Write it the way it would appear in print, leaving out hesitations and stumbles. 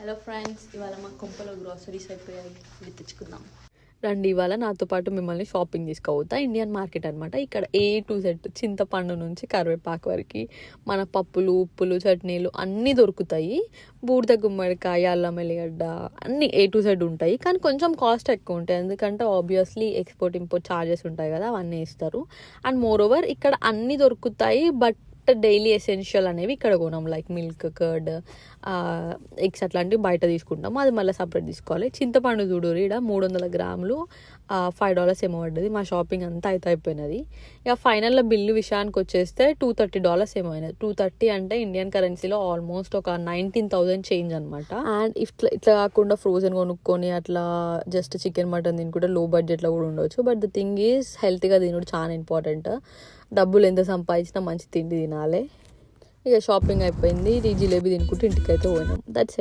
Hello friends, ఇవాళ మా కొంపలో గ్రాసరీస్ అయిపోయాయి, ఇది తెచ్చుకుందాం రండి. ఇవాళ నాతో పాటు మిమ్మల్ని షాపింగ్ తీసుకుపోతా. ఇండియన్ మార్కెట్ అనమాట. ఇక్కడ A to Z చింతపండు నుంచి కరివేపాకు వరకు మన పప్పులు, ఉప్పులు, చట్నీలు అన్నీ దొరుకుతాయి. బూడిద గుమ్మడికాయ, అల్లం ఎల్లిగడ్డ అన్నీ A to Z ఉంటాయి. కానీ కొంచెం కాస్ట్ ఎక్కువ ఉంటాయి, ఎందుకంటే ఆబ్వియస్లీ ఎక్స్పోర్ట్ ఇంపోర్ట్ ఛార్జెస్ ఉంటాయి కదా, అవన్నీ ఇస్తారు. అండ్ మోర్ ఓవర్ ఇక్కడ అన్నీ దొరుకుతాయి. బట్ డైలీ ఎసెన్షియల్ అనేవి ఇక్కడ కొనం, లైక్ మిల్క్, కర్డ్, ఎగ్స్ అట్లాంటివి బయట తీసుకుంటాము. అది మళ్ళీ సపరేట్ తీసుకోవాలి. చింతపండు చూడు, ఇక్కడ 300 గ్రాములు $5 ఏమో పడ్డది. మా షాపింగ్ అంతా అయిపోయినది. ఇక ఫైనల్లో బిల్లు విషయానికి వచ్చేస్తే $230 ఏమో అయినది. 230 అంటే ఇండియన్ కరెన్సీలో ఆల్మోస్ట్ ఒక 19,000 చేంజ్ అనమాట. అండ్ ఇట్లా కాకుండా ఫ్రోజన్ కొనుక్కొని అట్లా జస్ట్ చికెన్ మటన్ తినుకుంటే లో బడ్జెట్లో కూడా ఉండవచ్చు. బట్ ద థింగ్ ఈజ్ హెల్త్గా తినడం చాలా ఇంపార్టెంట్. డబ్బులు ఎంత సంపాదించినా మంచి తిండి తినాలి. ఇక షాపింగ్ అయిపోయింది. జిలేబీ తినుకుంటూ ఇంటికైతే పోయినాం. That's it.